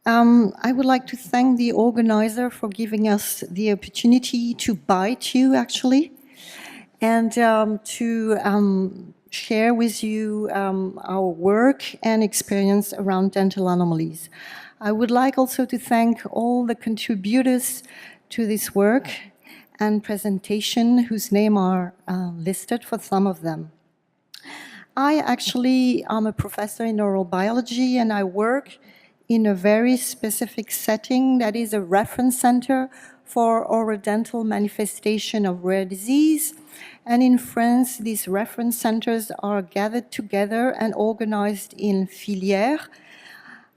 I would like to thank the organizer for giving us the opportunity to bite you, actually, and to share with you our work and experience around dental anomalies. I would like also to thank all the contributors to this work and presentation, whose names are listed for some of them. I actually am a professor in oral biology, and I work in a very specific setting that is a reference center for orodental manifestation of rare disease. And in France, these reference centers are gathered together and organized in filières.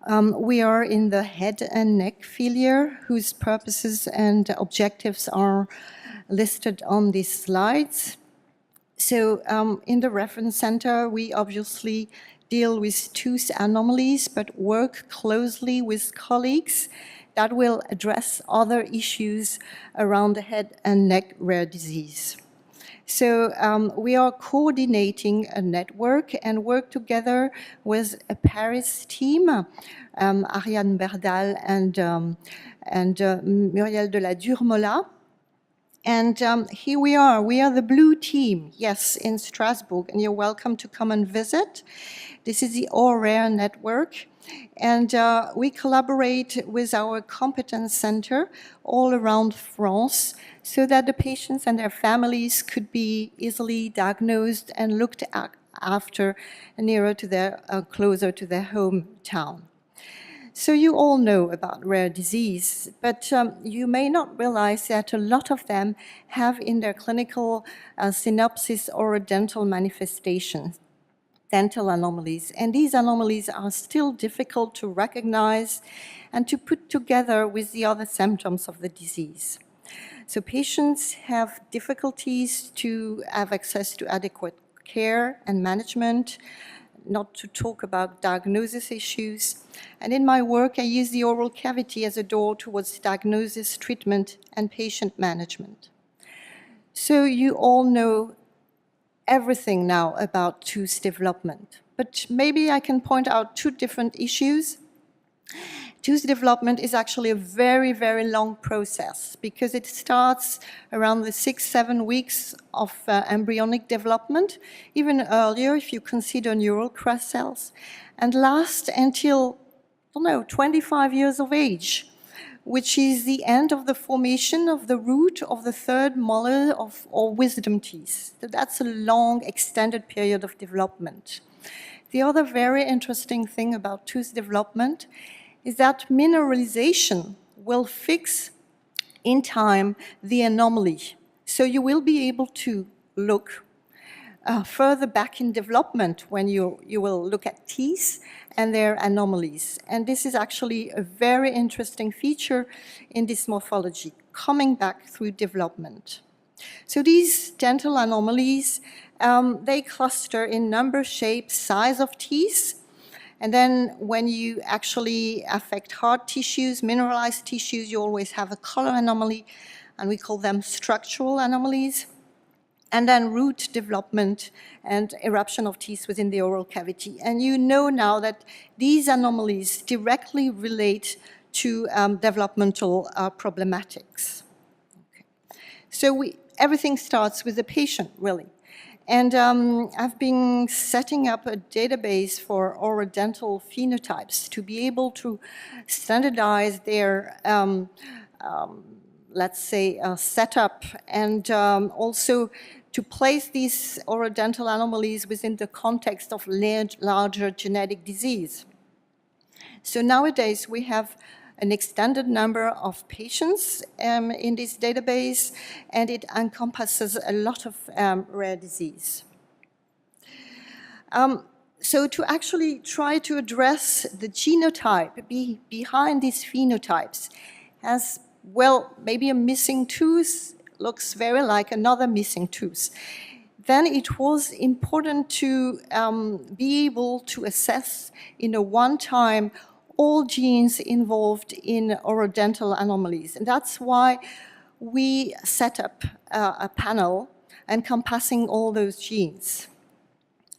We are in the head and neck filière, whose purposes and objectives are listed on these slides. So in the reference center, we obviously deal with tooth anomalies, but work closely with colleagues that will address other issues around the head and neck rare disease. So we are coordinating a network and work together with a Paris team, Ariane Berdal and Muriel de la Durmola. And here we are the blue team, yes, in Strasbourg, and you're welcome to come and visit. This is the ORARE network, and we collaborate with our competence center all around France so that the patients and their families could be easily diagnosed and looked after nearer to their, closer to their hometown. So you all know about rare disease, but you may not realize that a lot of them have in their clinical synopsis orodental manifestations, dental anomalies. And these anomalies are still difficult to recognize and to put together with the other symptoms of the disease. So patients have difficulties to have access to adequate care and management, not to talk about diagnosis issues. And in my work, I use the oral cavity as a door towards diagnosis, treatment, and patient management. So you all know everything now about tooth development, but maybe I can point out two different issues. Tooth development is actually a very, very long process because it starts around the 6-7 weeks of embryonic development, even earlier if you consider neural crest cells, and lasts until, I don't know, 25 years of age, which is the end of the formation of the root of the third molar or wisdom teeth. So that's a long, extended period of development. The other very interesting thing about tooth development is that mineralization will fix in time the anomaly. So you will be able to look further back in development when you will look at teeth and their anomalies. And this is actually a very interesting feature in this morphology, coming back through development. So these dental anomalies, they cluster in number, shape, size of teeth. And then when you actually affect hard tissues, mineralized tissues, you always have a color anomaly, and we call them structural anomalies. And then root development and eruption of teeth within the oral cavity. And you know now that these anomalies directly relate to developmental problematics. Okay. So everything starts with the patient, really. And I've been setting up a database for orodental phenotypes to be able to standardize their, let's say, setup, and also to place these orodental anomalies within the context of larger genetic disease. So nowadays we have an extended number of patients in this database, and it encompasses a lot of rare disease. So to actually try to address the genotype behind these phenotypes, as well, maybe a missing tooth looks very like another missing tooth. Then it was important to be able to assess in a one-time all genes involved in orodental anomalies. And that's why we set up a panel encompassing all those genes.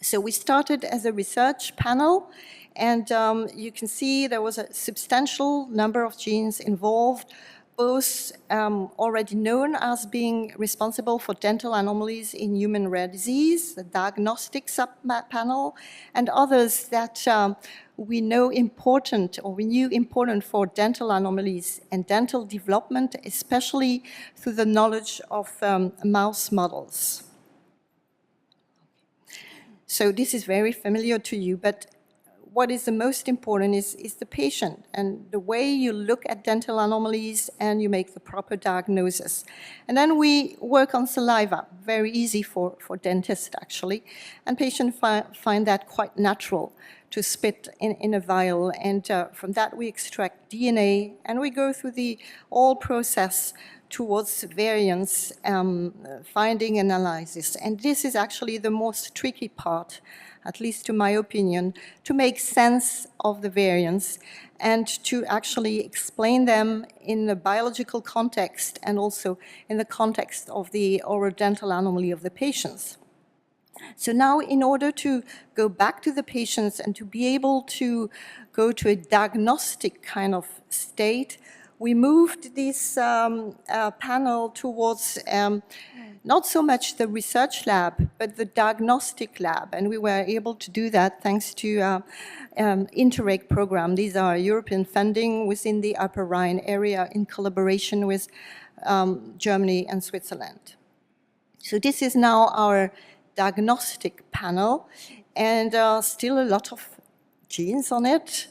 So we started as a research panel, And you can see there was a substantial number of genes involved, both already known as being responsible for dental anomalies in human rare disease, the diagnostic subpanel, and others that we knew important for dental anomalies and dental development, especially through the knowledge of mouse models. So this is very familiar to you, but what is the most important is the patient and the way you look at dental anomalies and you make the proper diagnosis. And then we work on saliva, very easy for dentists actually, and patients find that quite natural to spit in a vial, and from that we extract DNA and we go through the whole process towards variance, finding analysis. And this is actually the most tricky part, at least to my opinion, to make sense of the variants and to actually explain them in the biological context and also in the context of the orodental anomaly of the patients. So now, in order to go back to the patients and to be able to go to a diagnostic kind of state, we moved this panel towards not so much the research lab, but the diagnostic lab. And we were able to do that thanks to Interreg program. These are European funding within the Upper Rhine area in collaboration with Germany and Switzerland. So this is now our diagnostic panel, and still a lot of genes on it.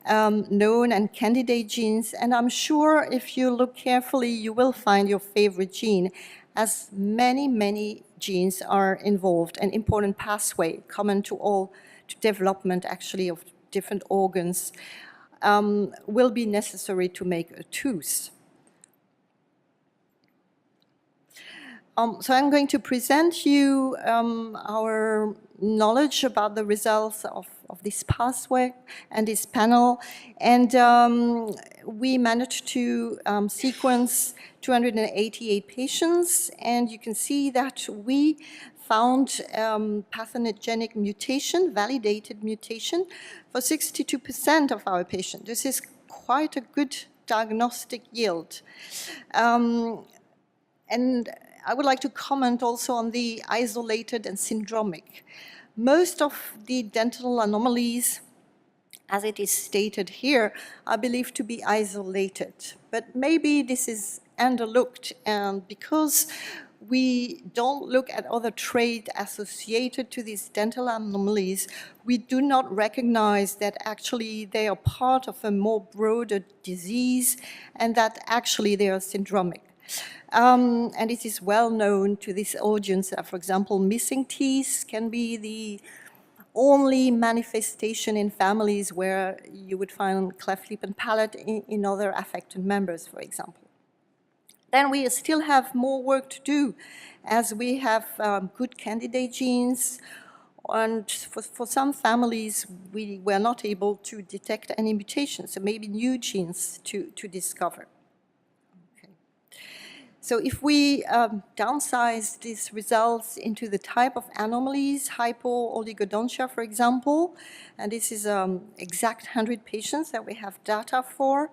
Known and candidate genes, and I'm sure if you look carefully you will find your favorite gene, as many genes are involved, an important pathway common to all, to development actually of different organs, will be necessary to make a tooth. So I'm going to present you our knowledge about the results of this pathway and this panel. And we managed to sequence 288 patients. And you can see that we found pathogenic mutation, validated mutation, for 62% of our patients. This is quite a good diagnostic yield. And I would like to comment also on the isolated and syndromic. Most of the dental anomalies, as it is stated here, are believed to be isolated. But maybe this is underlooked, and because we don't look at other traits associated to these dental anomalies, we do not recognize that actually they are part of a more broader disease and that actually they are syndromic. And it is well known to this audience that, for example, missing teeth can be the only manifestation in families where you would find cleft lip and palate in other affected members, for example. Then we still have more work to do, as we have good candidate genes, and for some families we were not able to detect any mutations, so maybe new genes to discover. So if we downsize these results into the type of anomalies, hypo-oligodontia, for example, and this is exact 100 patients that we have data for,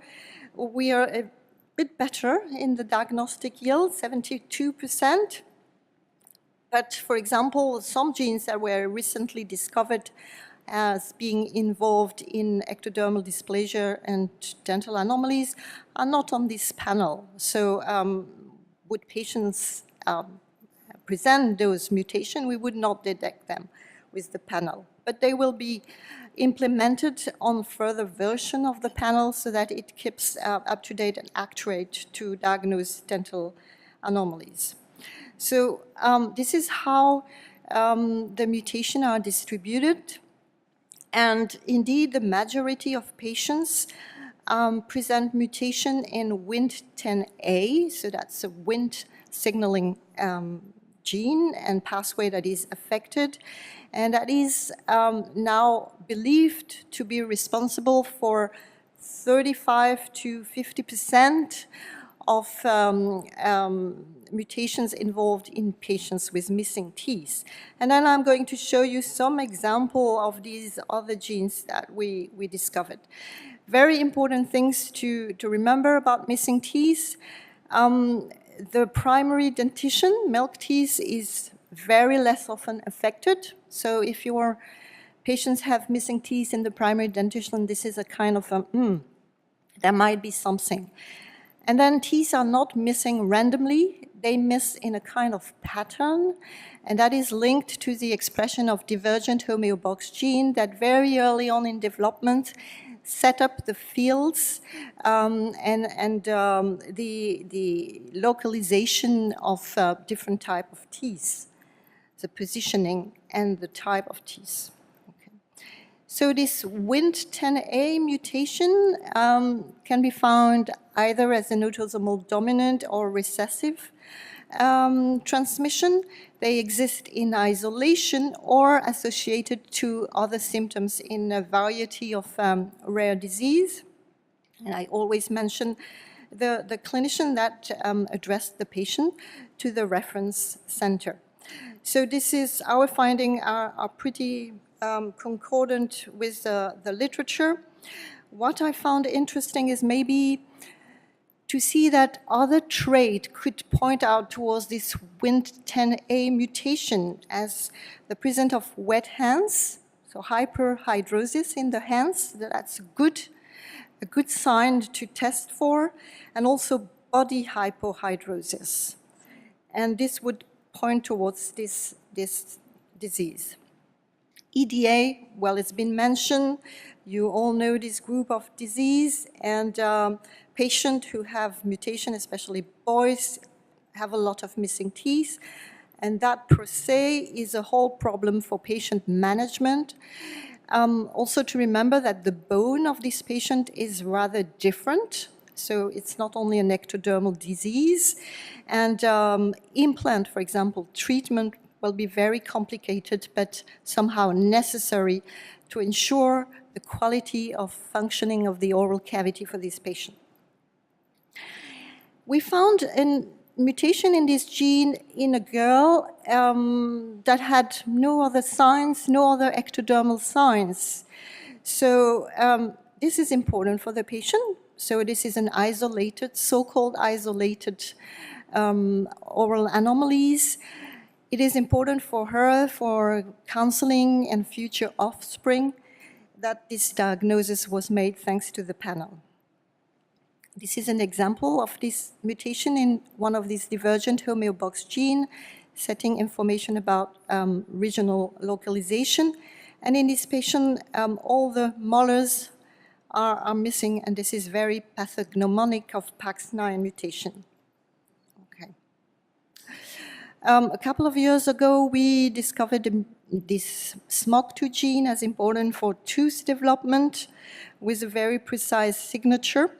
we are a bit better in the diagnostic yield, 72%. But for example, some genes that were recently discovered as being involved in ectodermal dysplasia and dental anomalies are not on this panel. So would patients present those mutations, we would not detect them with the panel. But they will be implemented on further version of the panel so that it keeps up to date and accurate to diagnose dental anomalies. So this is how the mutations are distributed. And indeed, the majority of patients present mutation in Wnt10A, so that's a Wnt signaling gene and pathway that is affected, and that is now believed to be responsible for 35 to 50% of mutations involved in patients with missing teeth. And then I'm going to show you some example of these other genes that we discovered. Very important things to remember about missing teeth. The primary dentition, milk teeth, is very less often affected. So if your patients have missing teeth in the primary dentition, this is a kind of there might be something. And then teeth are not missing randomly. They miss in a kind of pattern, and that is linked to the expression of divergent homeobox gene that very early on in development set up the fields and the localization of different type of teeth, the positioning and the type of teeth. Okay. So this Wnt10A mutation can be found either as an autosomal dominant or recessive transmission. They exist in isolation or associated to other symptoms in a variety of rare disease. And I always mention the clinician that addressed the patient to the reference center. So this is, our findings are pretty concordant with the literature. What I found interesting is maybe to see that other trait could point out towards this Wnt10A mutation as the presence of wet hands, so hyperhidrosis in the hands. That's a good sign to test for, and also body hypohidrosis. And this would point towards this disease. EDA, well, it's been mentioned. You all know this group of disease, and patients who have mutation, especially boys, have a lot of missing teeth, and that per se is a whole problem for patient management. Also to remember that the bone of this patient is rather different, so it's not only an ectodermal disease, and implant, for example, treatment will be very complicated, but somehow necessary to ensure the quality of functioning of the oral cavity for this patient. We found a mutation in this gene in a girl that had no other signs, no other ectodermal signs. So this is important for the patient. So this is an isolated, so-called isolated oral anomalies. It is important for her, for counseling and future offspring, that this diagnosis was made thanks to the panel. This is an example of this mutation in one of these divergent homeobox gene, setting information about regional localization. And in this patient, all the molars are missing, and this is very pathognomonic of PAX9 mutation. Okay. A couple of years ago, we discovered this SMOG2 gene as important for tooth development with a very precise signature.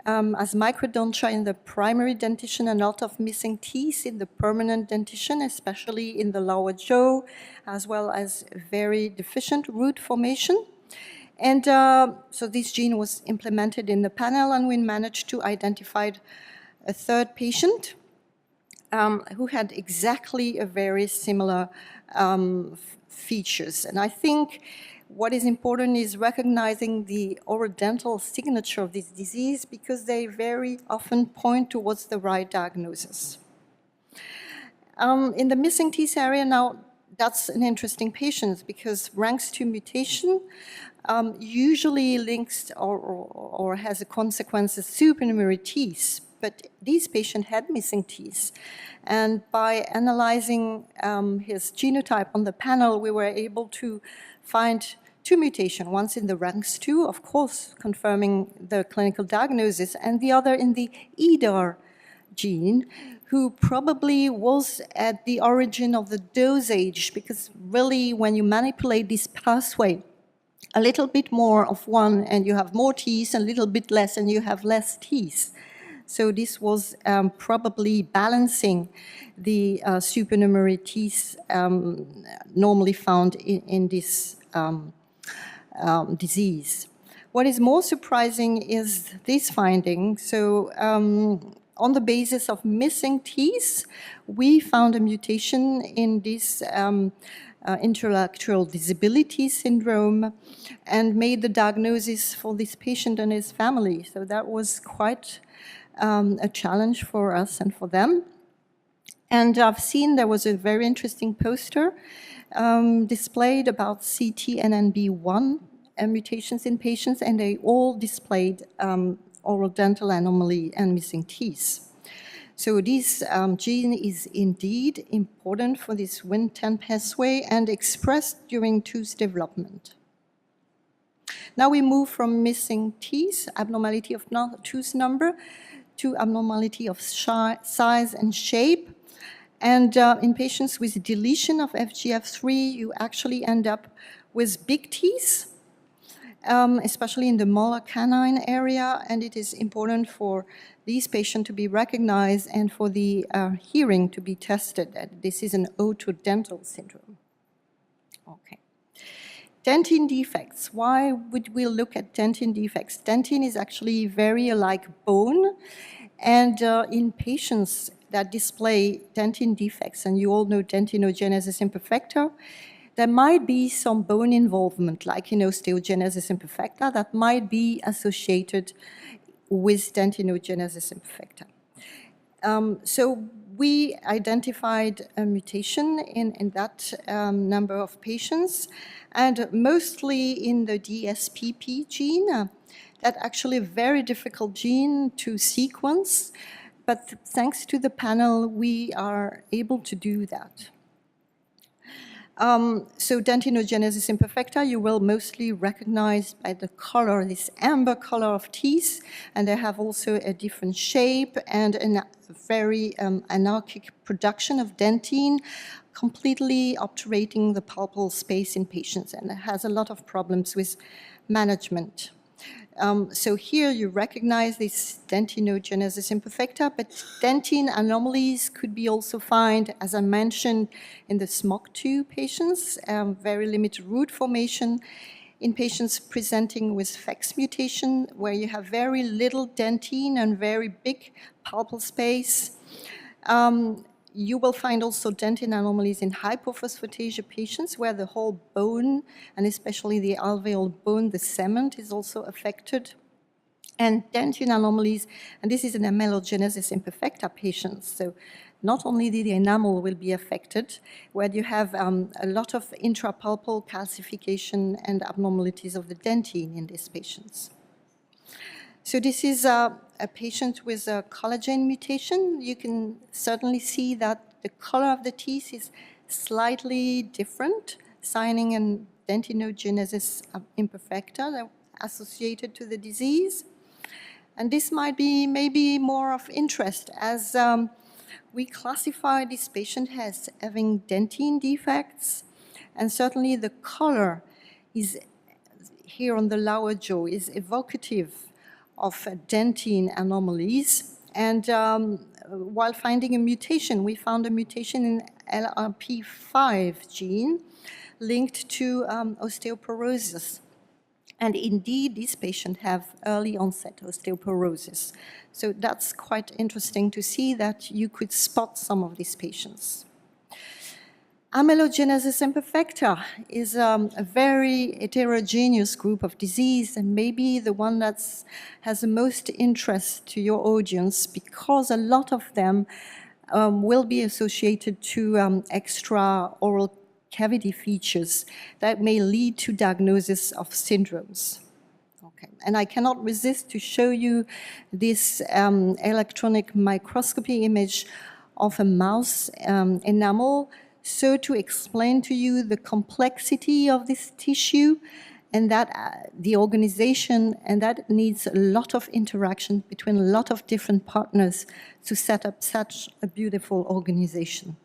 As microdontia in the primary dentition and a lot of missing teeth in the permanent dentition, especially in the lower jaw, as well as very deficient root formation. And so this gene was implemented in the panel, and we managed to identify a third patient who had exactly a very similar features. And I think what is important is recognizing the orodental signature of this disease, because they very often point towards the right diagnosis. In the missing teeth area now, that's an interesting patient, because RANKS2 mutation usually links or has a consequence of supernumerary teeth, but this patient had missing teeth. And by analyzing his genotype on the panel, we were able to find two mutations, one in the RANKS2, of course, confirming the clinical diagnosis, and the other in the EDAR gene, who probably was at the origin of the dosage, because really when you manipulate this pathway, a little bit more of one and you have more teeth, a little bit less and you have less teeth. So this was probably balancing the supernumerary teeth normally found in this disease. What is more surprising is this finding. So on the basis of missing teeth, we found a mutation in this intellectual disability syndrome and made the diagnosis for this patient and his family. So that was quite a challenge for us and for them. And I've seen there was a very interesting poster displayed about CTNNB1 mutations in patients, and they all displayed orodental anomaly and missing teeth. So this gene is indeed important for this Wnt10 pathway and expressed during tooth development. Now we move from missing teeth, abnormality of tooth number, to abnormality of size and shape. And in patients with deletion of FGF3, you actually end up with big teeth, especially in the molar canine area, and it is important for these patients to be recognized and for the hearing to be tested. This is an orodental syndrome. Okay. Dentin defects. Why would we look at dentin defects? Dentin is actually very like bone, and in patients that display dentin defects, and you all know Dentinogenesis imperfecta, there might be some bone involvement, like in Osteogenesis imperfecta, that might be associated with Dentinogenesis imperfecta. So we identified a mutation in that number of patients, and mostly in the DSPP gene. That's actually a very difficult gene to sequence, but thanks to the panel, we are able to do that. So Dentinogenesis imperfecta, you will mostly recognize by the color, this amber color of teeth, and they have also a different shape and a very anarchic production of dentin, completely obturating the pulpal space in patients, and it has a lot of problems with management. So here you recognize this Dentinogenesis imperfecta, but dentin anomalies could be also found, as I mentioned, in the SMOC2 patients, very limited root formation, in patients presenting with FEX mutation, where you have very little dentin and very big pulpal space. You will find also dentin anomalies in hypophosphatasia patients, where the whole bone, and especially the alveolar bone, the cement, is also affected. And dentin anomalies, and this is an Amelogenesis imperfecta patients, so not only the enamel will be affected, where you have a lot of intrapulpal calcification and abnormalities of the dentin in these patients. So this is a patient with a collagen mutation. You can certainly see that the color of the teeth is slightly different, signing an Dentinogenesis imperfecta associated to the disease. And this might be maybe more of interest, as we classify this patient as having dentin defects, and certainly the color is here on the lower jaw is evocative of dentin anomalies. And while finding a mutation, we found a mutation in LRP5 gene linked to osteoporosis. And indeed, these patients have early onset osteoporosis. So that's quite interesting to see that you could spot some of these patients. Amelogenesis imperfecta is a very heterogeneous group of disease, and maybe the one that has the most interest to your audience, because a lot of them will be associated to extra oral cavity features that may lead to diagnosis of syndromes. Okay. And I cannot resist to show you this electronic microscopy image of a mouse enamel, so to explain to you the complexity of this tissue and that the organization, and that needs a lot of interaction between a lot of different partners to set up such a beautiful organization.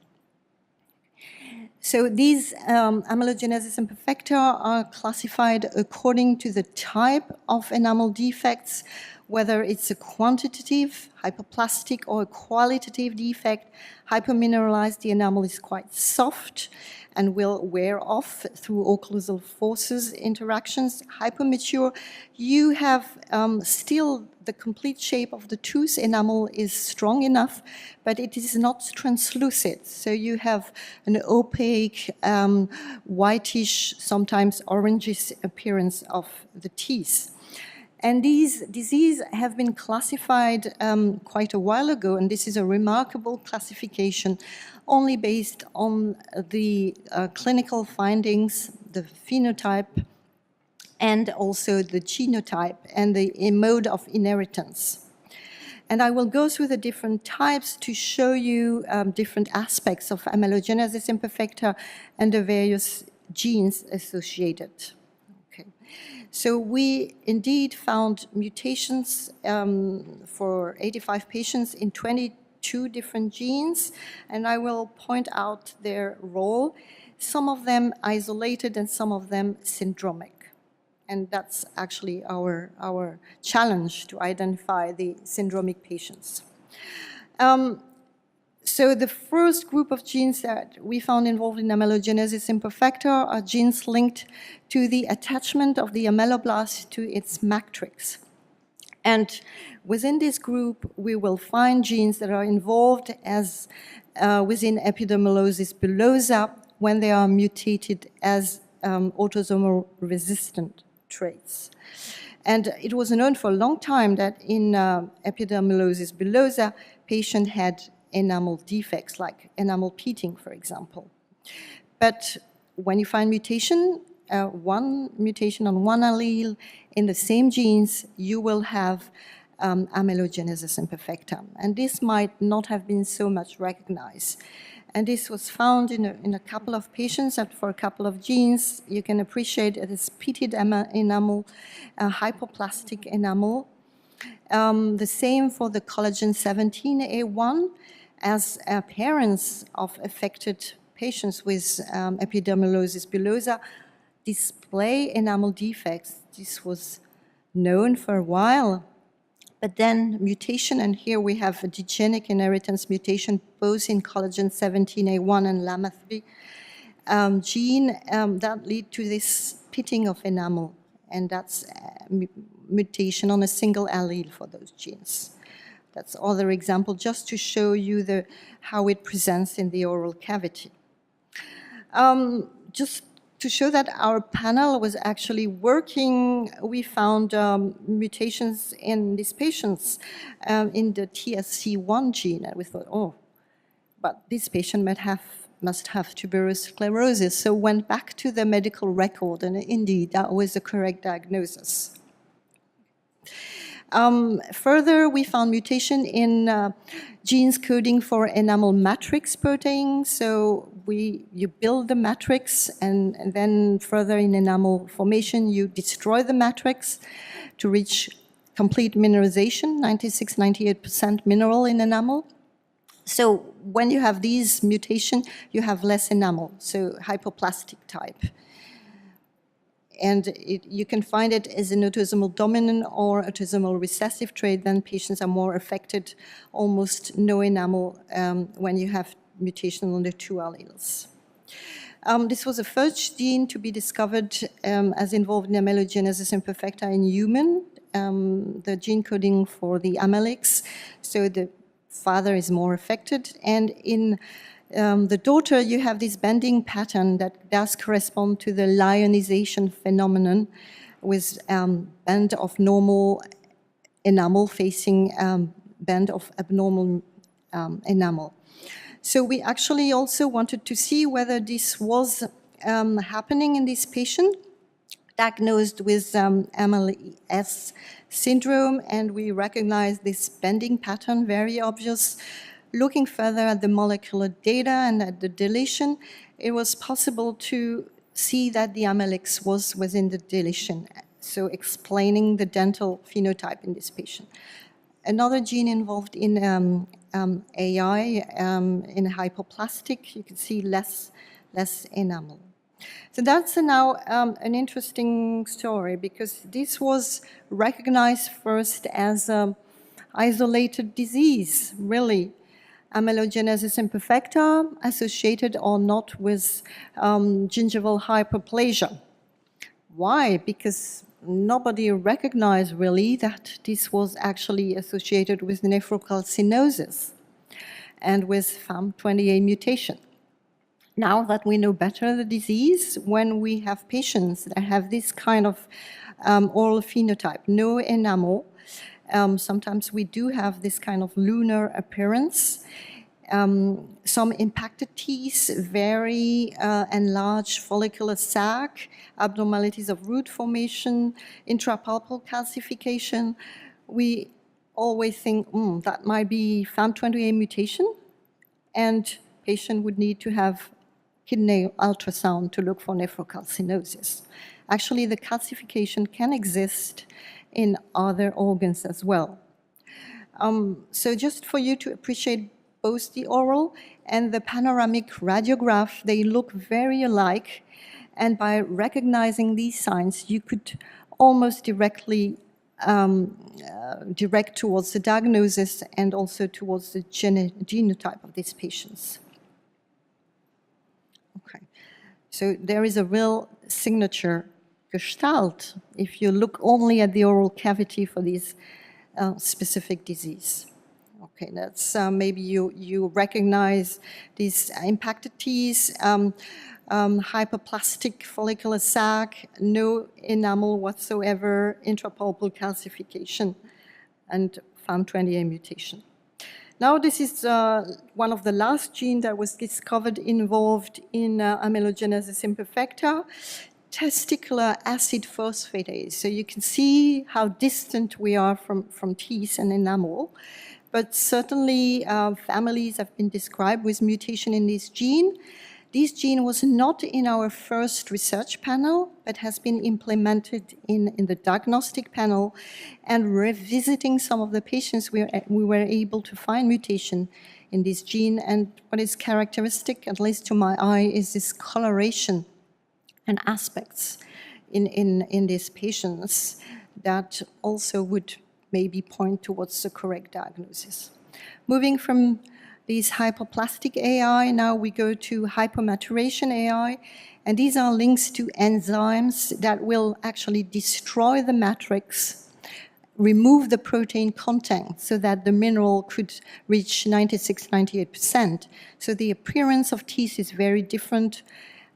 So these Amelogenesis imperfecta are classified according to the type of enamel defects, whether it's a quantitative, hyperplastic, or a qualitative defect. Hypermineralized, the enamel is quite soft and will wear off through occlusal forces interactions. Hypermature, you have still the complete shape of the tooth enamel is strong enough, but it is not translucid. So you have an opaque, whitish, sometimes orangish appearance of the teeth. And these diseases have been classified quite a while ago, and this is a remarkable classification only based on the clinical findings, the phenotype, and also the genotype and the mode of inheritance. And I will go through the different types to show you different aspects of amelogenesis imperfecta and the various genes associated. Okay. So we indeed found mutations for 85 patients in 22 different genes, and I will point out their role, some of them isolated and some of them syndromic. And that's actually our challenge, to identify the syndromic patients. So the first group of genes that we found involved in amelogenesis imperfecta are genes linked to the attachment of the ameloblast to its matrix. And within this group, we will find genes that are involved as within epidermolysis bullosa when they are mutated as autosomal resistant traits. And it was known for a long time that in epidermolysis bullosa, patients had enamel defects, like enamel peating, for example. But when you find one mutation on one allele in the same genes, you will have amelogenesis imperfecta. And this might not have been so much recognized. And this was found in a couple of patients, that for a couple of genes, you can appreciate it is pitted enamel, hypoplastic enamel. The same for the collagen 17A1, as parents of affected patients with epidermolysis bullosa display enamel defects. This was known for a while. But then mutation, and here we have a degenic inheritance mutation, both in collagen 17A1 and LAMA3 gene that lead to this pitting of enamel, and that's mutation on a single allele for those genes. That's other example, just to show you how it presents in the oral cavity. Just to show that our panel was actually working, we found mutations in these patients in the TSC1 gene, and we thought, oh, but this patient must have tuberous sclerosis. So went back to the medical record, and indeed, that was the correct diagnosis. Further, we found mutation in genes coding for enamel matrix protein. So you build the matrix, and then further in enamel formation, you destroy the matrix to reach complete mineralization, 96-98% mineral in enamel. So when you have these mutations, you have less enamel, so hypoplastic type. And you can find it as an autosomal dominant or autosomal recessive trait. Then patients are more affected, almost no enamel when you have mutation on the two alleles. This was the first gene to be discovered as involved in amelogenesis imperfecta in human, the gene coding for the amelix. So the father is more affected. And in the daughter, you have this bending pattern that does correspond to the lionization phenomenon, with band of normal enamel facing band of abnormal enamel. So we actually also wanted to see whether this was happening in this patient diagnosed with MLS syndrome, and we recognize this bending pattern, very obvious. Looking further at the molecular data and at the deletion, it was possible to see that the amelix was within the deletion, so explaining the dental phenotype in this patient. Another gene involved in AI, in hypoplastic, you can see less enamel. So that's now an interesting story, because this was recognized first as an isolated disease, really. Amelogenesis imperfecta associated or not with gingival hyperplasia. Why? Because nobody recognized really that this was actually associated with nephrocalcinosis and with FAM28 mutation. Now that we know better the disease, when we have patients that have this kind of oral phenotype, no enamel, sometimes we do have this kind of lunar appearance. Some impacted teeth, very enlarged follicular sac, abnormalities of root formation, intrapalpal calcification. We always think that might be FAM28 mutation, and patient would need to have kidney ultrasound to look for nephrocalcinosis. Actually, the calcification can exist in other organs as well. So just for you to appreciate both the oral and the panoramic radiograph, they look very alike. And by recognizing these signs, you could almost directly direct towards the diagnosis and also towards the genotype of these patients. Okay, so there is a real signature gestalt if you look only at the oral cavity for this specific disease. Okay, that's maybe you recognize these impacted teeth, hyperplastic follicular sac, no enamel whatsoever, intrapulpal calcification, and FAM28 mutation. Now, this is one of the last genes that was discovered involved in amelogenesis imperfecta, testicular acid phosphatase. So you can see how distant we are from teeth and enamel. But certainly, families have been described with mutation in this gene. This gene was not in our first research panel, but has been implemented in the diagnostic panel. And revisiting some of the patients, we were able to find mutation in this gene. And what is characteristic, at least to my eye, is this coloration and aspects in these patients that also would maybe point towards the correct diagnosis. Moving from these hyperplastic AI, now we go to hypermaturation AI, and these are links to enzymes that will actually destroy the matrix, remove the protein content so that the mineral could reach 96-98%. So the appearance of teeth is very different,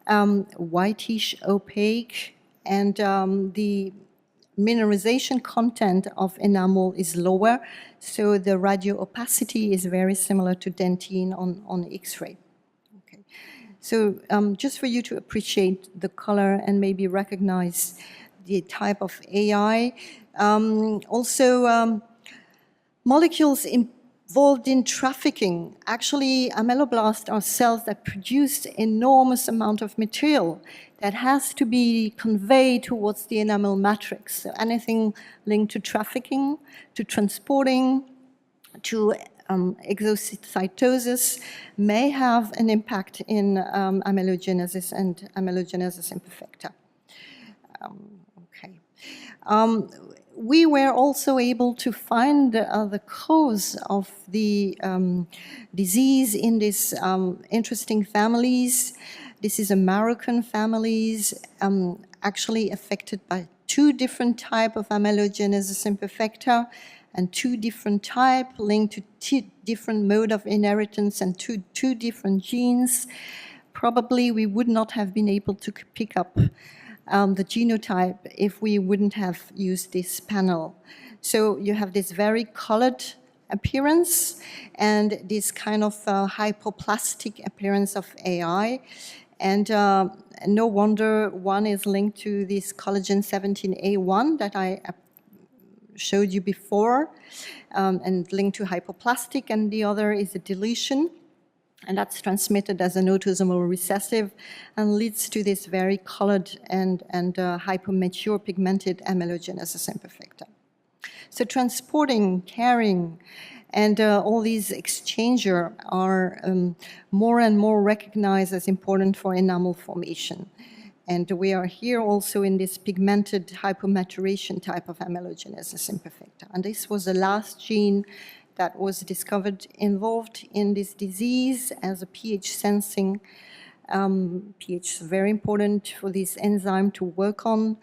whitish, opaque, and the mineralization content of enamel is lower, so the radio opacity is very similar to dentin on X-ray. Okay. So just for you to appreciate the color and maybe recognize the type of AI. Also, molecules involved in trafficking. Actually, ameloblasts are cells that produce enormous amount of material that has to be conveyed towards the enamel matrix. So anything linked to trafficking, to transporting, to exocytosis may have an impact in amelogenesis and amelogenesis imperfecta. Okay. We were also able to find the cause of the disease in these interesting families. This is American families, actually affected by two different types of amelogenesis imperfecta and two different types linked to two different mode of inheritance and two different genes. Probably we would not have been able to pick up the genotype if we wouldn't have used this panel. So you have this very colored appearance and this kind of hypoplastic appearance of AI. And no wonder one is linked to this collagen 17A1 that I showed you before, and linked to hypoplastic, and the other is a deletion. And that's transmitted as an autosomal recessive and leads to this very colored and hypermature pigmented amelogenesis imperfecta. So transporting, carrying, and all these exchanger are more and more recognized as important for enamel formation. And we are here also in this pigmented hypomaturation type of amelogenesis imperfecta. And this was the last gene that was discovered involved in this disease as a pH sensing. pH is very important for this enzyme to work on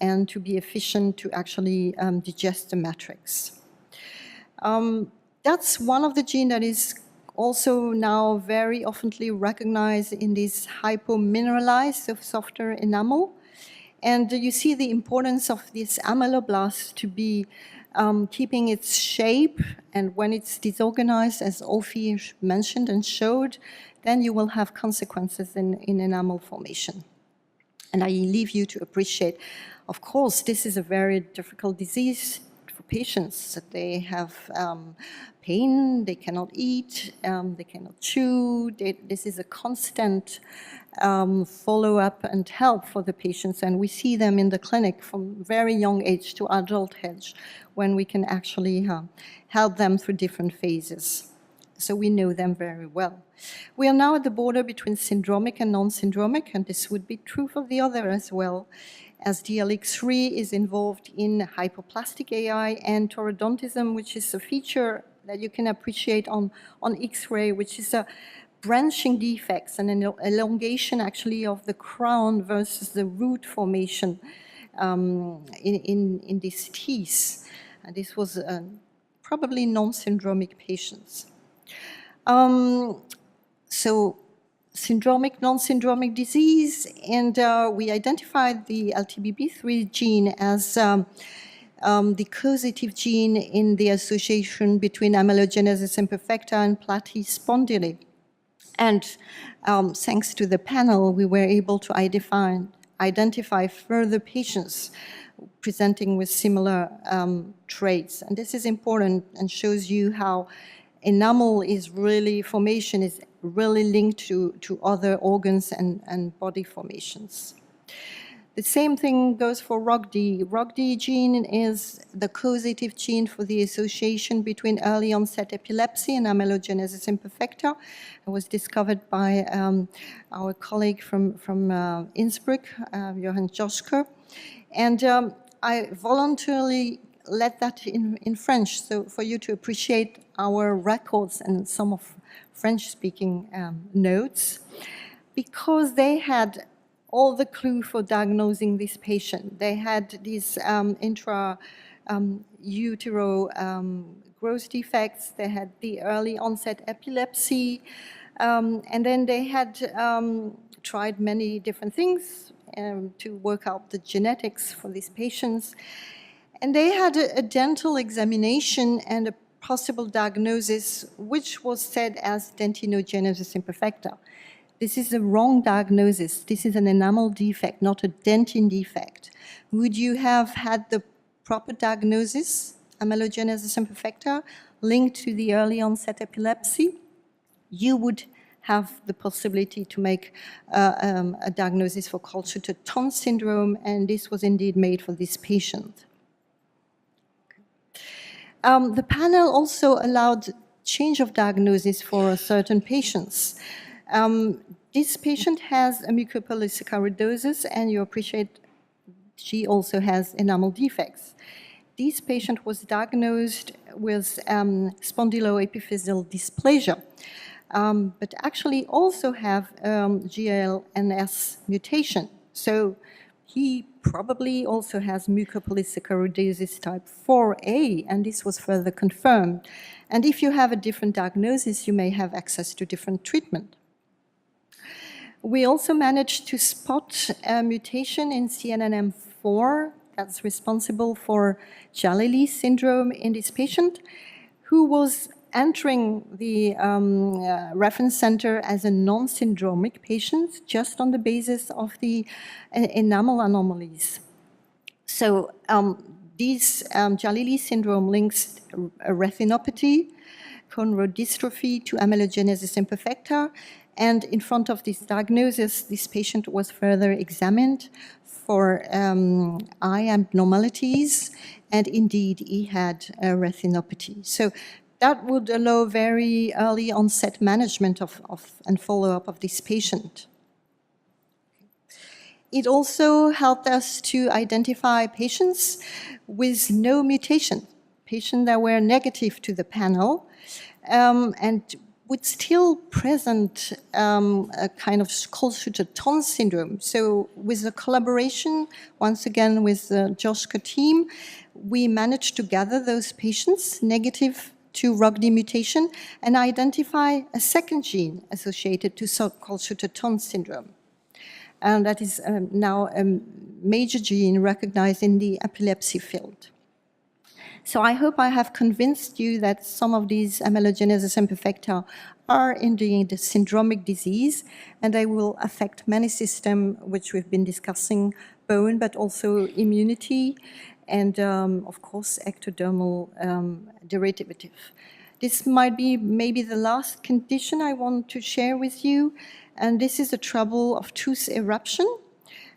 and to be efficient to actually digest the matrix. That's one of the genes that is also now very oftenly recognized in this hypomineralized of softer enamel. And you see the importance of this ameloblast to be keeping its shape, and when it's disorganized, as Olfie mentioned and showed, then you will have consequences in enamel formation. And I leave you to appreciate, of course, this is a very difficult disease for patients. They have pain, they cannot eat, they cannot chew. This is a constant follow-up and help for the patients, and we see them in the clinic from very young age to adult age when we can actually help them through different phases. So we know them very well. We are now at the border between syndromic and non-syndromic, and this would be true for the other as well, as DLX3 is involved in hypoplastic AI and taurodontism, which is a feature that you can appreciate on X-ray, which is a branching defects and an elongation actually of the crown versus the root formation in these teeth. And this was probably non-syndromic patients. So syndromic, non-syndromic disease, and we identified the LTBB3 gene as the causative gene in the association between amelogenesis imperfecta and platyspondyly. And thanks to the panel, we were able to identify further patients presenting with similar traits. And this is important and shows you how enamel is really, formation is really linked to other organs and body formations. The same thing goes for ROCD. ROCD gene is the causative gene for the association between early onset epilepsy and amelogenesis imperfecta. It was discovered by our colleague from Innsbruck, Johann Joschke. And I voluntarily let that in French, so for you to appreciate our records and some of French-speaking notes, because they had all the clue for diagnosing this patient. They had these intra-utero growth defects, they had the early onset epilepsy, and then they had tried many different things to work out the genetics for these patients. And they had a dental examination and a possible diagnosis, which was said as dentinogenesis imperfecta. This is a wrong diagnosis. This is an enamel defect, not a dentin defect. Would you have had the proper diagnosis, amelogenesis imperfecta, linked to the early onset epilepsy? You would have the possibility to make a diagnosis for Colchester-Ton syndrome, and this was indeed made for this patient. The panel also allowed change of diagnosis for certain patients. This patient has a mucopolysaccharidosis, and you appreciate she also has enamel defects. This patient was diagnosed with spondyloepiphyseal dysplasia, but actually also have GLNS mutation. So he probably also has mucopolysaccharidosis type 4A, and this was further confirmed. And if you have a different diagnosis, you may have access to different treatment. We also managed to spot a mutation in CNNM4 that's responsible for Jalili syndrome in this patient, who was entering the reference center as a non-syndromic patient just on the basis of the enamel anomalies. So this Jalili syndrome links a retinopathy, cone rod dystrophy to amelogenesis imperfecta, and in front of this diagnosis, this patient was further examined for eye abnormalities, and indeed he had a retinopathy. So that would allow very early onset management and follow-up of this patient. It also helped us to identify patients with no mutation, patients that were negative to the panel, and would still present a kind of Bloch-Zupan syndrome. So with the collaboration, once again with the Joschka team, we managed to gather those patients negative to ROGD mutation and identify a second gene associated to Bloch-Zupan syndrome. And that is now a major gene recognized in the epilepsy field. So I hope I have convinced you that some of these amelogenesis imperfecta are indeed a syndromic disease, and they will affect many systems which we've been discussing, bone, but also immunity, and of course ectodermal derivative. This might be maybe the last condition I want to share with you, and this is the trouble of tooth eruption.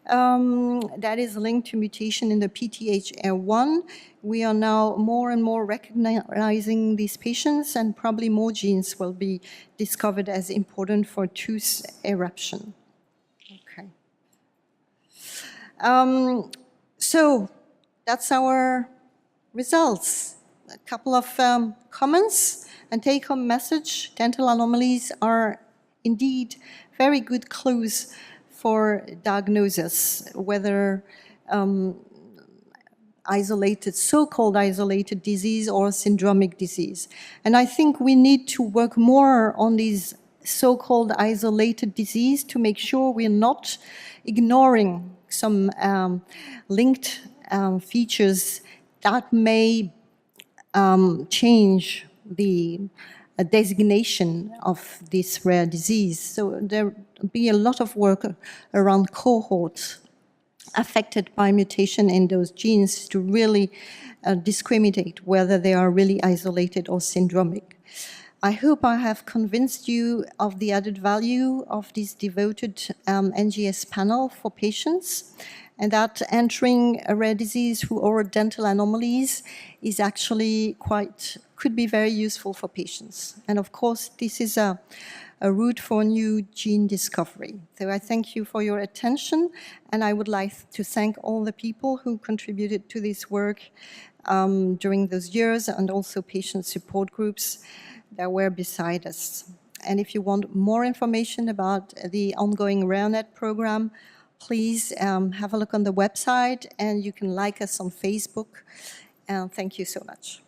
That is linked to mutation in the PTHR1. We are now more and more recognizing these patients, and probably more genes will be discovered as important for tooth eruption. Okay. So that's our results. A couple of comments and take-home message. Dental anomalies are indeed very good clues for diagnosis, whether isolated, so-called isolated disease or syndromic disease. And I think we need to work more on these so-called isolated disease to make sure we're not ignoring some linked features that may change the designation of this rare disease. So there will be a lot of work around cohorts affected by mutation in those genes to really discriminate whether they are really isolated or syndromic. I hope I have convinced you of the added value of this devoted NGS panel for patients, and that entering a rare disease through orodental anomalies is actually could be very useful for patients. And of course, this is a route for new gene discovery. So I thank you for your attention, and I would like to thank all the people who contributed to this work during those years, and also patient support groups that were beside us. And if you want more information about the ongoing RareNet program, please have a look on the website, and you can like us on Facebook. Thank you so much.